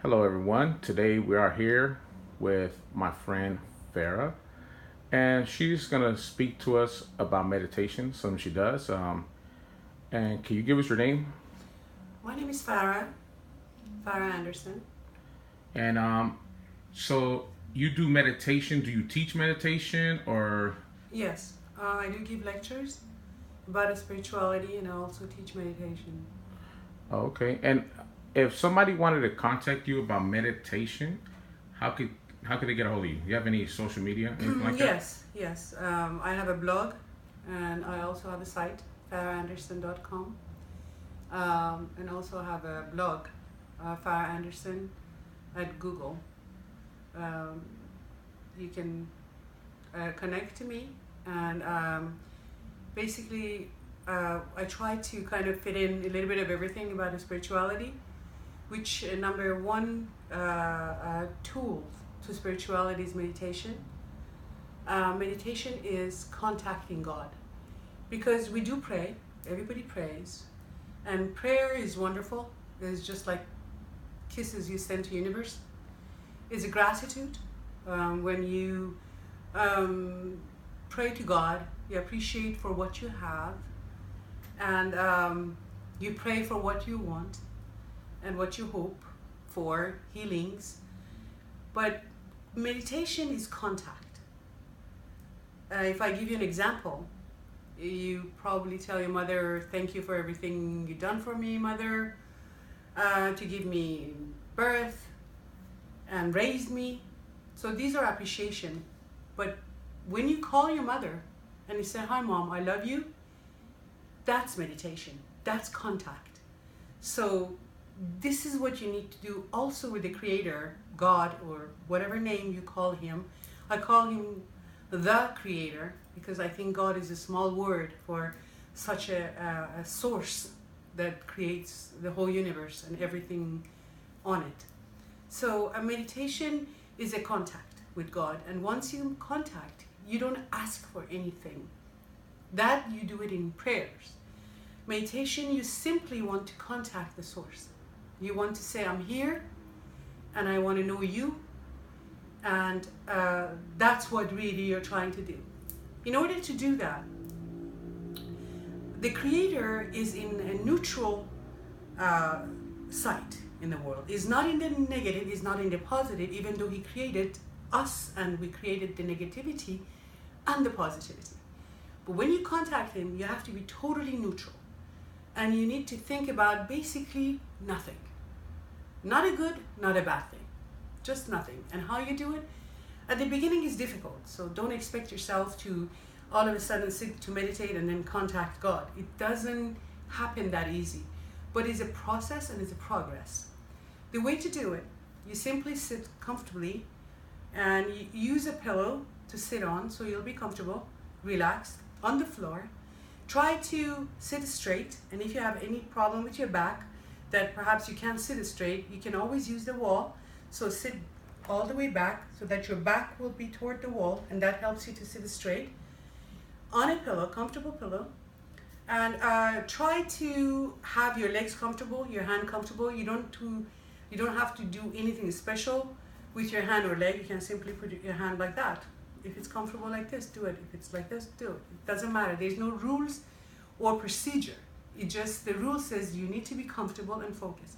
Hello, everyone. Today we are here with my friend Farah, and she's going to speak to us about meditation, something she does. And can you give us your name? My name is Farah, Farah Anderson. And so you do meditation. Do you teach meditation or? Yes, I do give lectures about spirituality and I also teach meditation. Oh, okay. And if somebody wanted to contact you about meditation, how could how could they get a hold of you? Do you have any social media, anything like that? Yes. I have a blog and I also have a site, farahanderson.com. And also have a blog, Farah Anderson at Google. Um, you can connect to me and basically I try to kind of fit in a little bit of everything about the spirituality, which number one tool to spirituality is meditation. Meditation is contacting God because we do pray, everybody prays, and prayer is wonderful. It's just like kisses you send to universe. It's a gratitude when you pray to God, you appreciate for what you have, and you pray for what you want and what you hope for, healings. But meditation is contact. If I give you an example, you probably tell your mother, thank you for everything you've done for me, mother, to give me birth and raised me. So these are appreciation. But when you call your mother and you say, hi mom, I love you, that's meditation. That's contact. So this is what you need to do also with the creator, God, or whatever name you call him. I call him the creator because I think God is a small word for such a source that creates the whole universe and everything on it. So a meditation is a contact with God, and once you contact, you don't ask for anything. That you do it in prayers. Meditation, you simply want to contact the source. You want to say, I'm here and I want to know you, and that's what really you're trying to do. In order to do that, the creator is in a neutral site in the world. Is not in the negative, is not in the positive, even though he created us and we created the negativity and the positivity. But when you contact him, you have to be totally neutral. And you need to think about basically nothing. Not a good, not a bad thing. Just nothing. And how you do it? At the beginning is difficult. So don't expect yourself to all of a sudden sit to meditate and then contact God. It doesn't happen that easy. But it's a process and it's a progress. The way to do it, you simply sit comfortably and you use a pillow to sit on so you'll be comfortable, relaxed, on the floor. Try to sit straight, and if you have any problem with your back that perhaps you can't sit straight, you can always use the wall. So sit all the way back so that your back will be toward the wall, and that helps you to sit straight on a pillow, comfortable pillow. And try to have your legs comfortable, your hand comfortable. You don't have to do anything special with your hand or leg. You can simply put your hand like that. If it's comfortable like this, do it. If it's like this, do it. It doesn't matter. There's no rules or procedure. It just, the rule says you need to be comfortable and focused.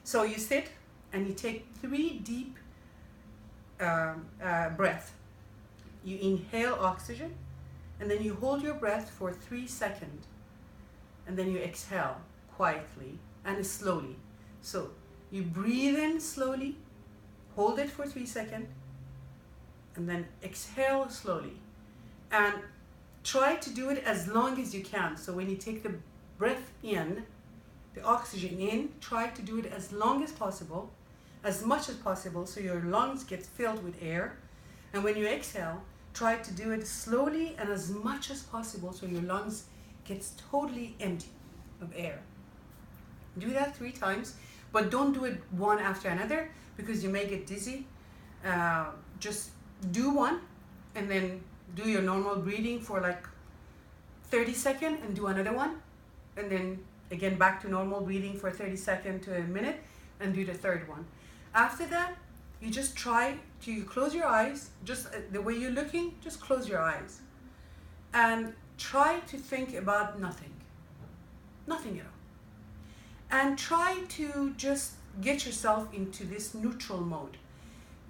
So you sit and you take 3 deep breaths. You inhale oxygen and then you hold your breath for 3 seconds. And then you exhale quietly and slowly. So you breathe in slowly, hold it for 3 seconds, and then exhale slowly. And try to do it as long as you can. So when you take the breath in, the oxygen in, try to do it as long as possible, as much as possible, so your lungs get filled with air. And when you exhale, try to do it slowly and as much as possible, so your lungs gets totally empty of air. Do that 3 times, but don't do it one after another because you may get dizzy. Just do one and then do your normal breathing for like 30 seconds and do another one, and then again back to normal breathing for 30 seconds to a minute. and do the third one. After that, you just try to close your eyes, just the way you're looking, just close your eyes. And try to think about nothing. Nothing at all. And try to just get yourself into this neutral mode.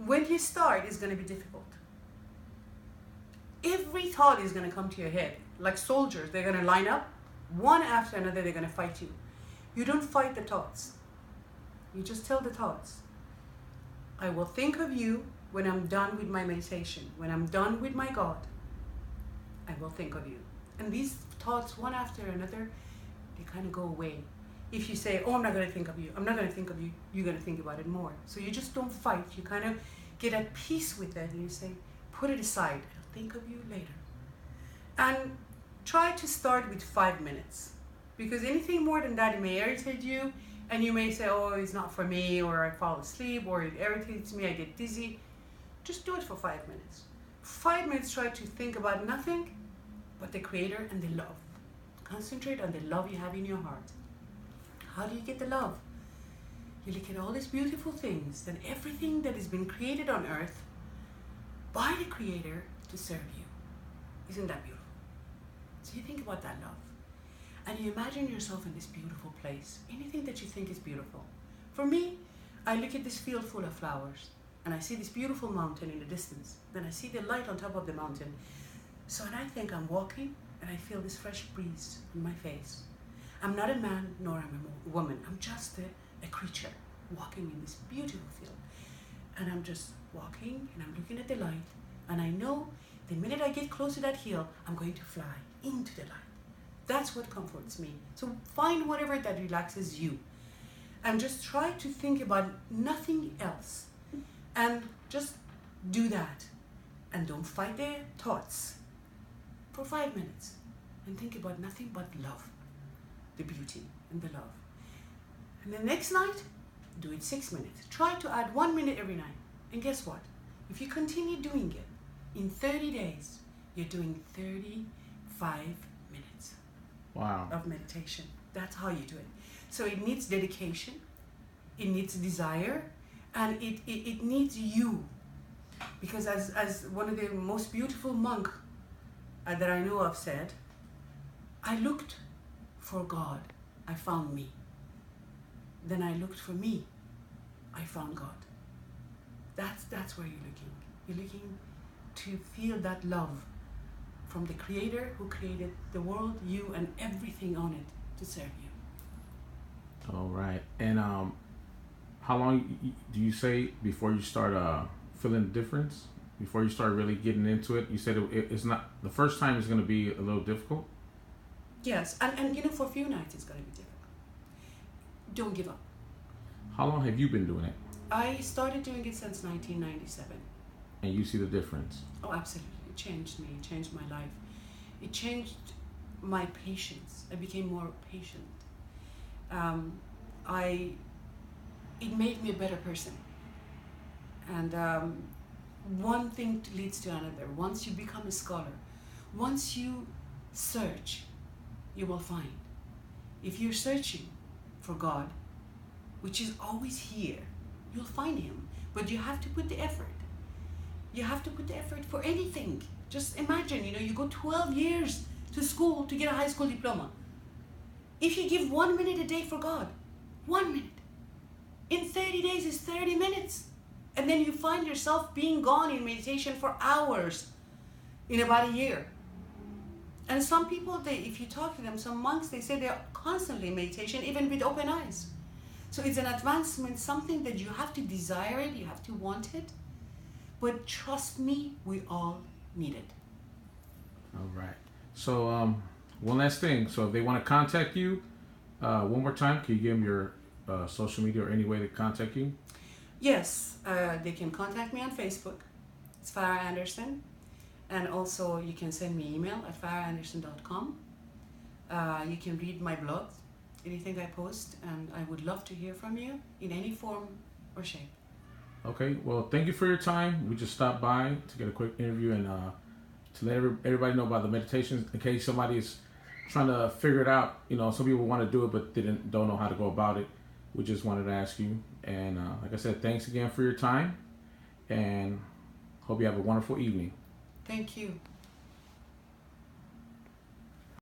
When you start, it's going to be difficult. Every thought is going to come to your head. Like soldiers, they're going to line up, one after another, they're going to fight you. You don't fight the thoughts. You just tell the thoughts, I will think of you when I'm done with my meditation. When I'm done with my God, I will think of you. And these thoughts, one after another, they kind of go away. If you say, oh, I'm not going to think of you, I'm not going to think of you, you're going to think about it more. So you just don't fight. You kind of get at peace with it and you say, put it aside. I'll think of you later. And try to start with 5 minutes. Because anything more than that, it may irritate you. And you may say, oh, it's not for me, or I fall asleep, or it irritates me, I get dizzy. Just do it for 5 minutes. 5 minutes, try to think about nothing but the Creator and the love. Concentrate on the love you have in your heart. How do you get the love? You look at all these beautiful things and everything that has been created on earth by the Creator to serve you. Isn't that beautiful? So you think about that love. And you imagine yourself in this beautiful place. Anything that you think is beautiful. For me, I look at this field full of flowers and I see this beautiful mountain in the distance. Then I see the light on top of the mountain. So when I think I'm walking and I feel this fresh breeze on my face. I'm not a man nor I'm a woman. I'm just a creature walking in this beautiful field. And I'm just walking and I'm looking at the light. And I know the minute I get close to that hill, I'm going to fly into the light. That's what comforts me. So find whatever that relaxes you. And just try to think about nothing else. And just do that. And don't fight the thoughts for 5 minutes. And think about nothing but love. The beauty and the love. And the next night, do it 6 minutes. Try to add 1 minute every night. And guess what? If you continue doing it, in 30 days, you're doing 35 minutes. Wow. Of meditation. That's how you do it. So it needs dedication, it needs desire, and it needs you. Because as one of the most beautiful monks that I know of said, I looked for God, I found me. Then I looked for me, I found God. That's where you're looking. You're looking to feel that love from the Creator who created the world, you, and everything on it to serve you. All right. And how long do you say before you start feeling the difference? Before you start really getting into it? You said it's not, the first time is going to be a little difficult? Yes, and you know, for a few nights it's going to be difficult. Don't give up. How long have you been doing it? I started doing it since 1997. And you see the difference? Oh, absolutely. It changed me. It changed my life. It changed my patience. I became more patient. It made me a better person. And one thing leads to another. Once you become a scholar, once you search, you will find. If you're searching for God, which is always here, you'll find Him. But you have to put the effort. You have to put the effort for anything. Just imagine, you go 12 years to school to get a high school diploma. If you give 1 minute a day for God, 1 minute, in 30 days is 30 minutes. And then you find yourself being gone in meditation for hours in about a year. And some people, if you talk to them, some monks, they say they're constantly in meditation, even with open eyes. So it's an advancement, something that you have to desire it, you have to want it. But trust me, we all need it. All right. So one last thing. So if they want to contact you, one more time, can you give them your social media or any way to contact you? Yes, they can contact me on Facebook. It's Farah Anderson. And also you can send me email at farahanderson.com. You can read my blog, anything I post, and I would love to hear from you in any form or shape. Okay, well, thank you for your time. We just stopped by to get a quick interview and to let everybody know about the meditations in case somebody is trying to figure it out. Some people want to do it but don't know how to go about it. We just wanted to ask you. And like I said, thanks again for your time, and hope you have a wonderful evening. Thank you.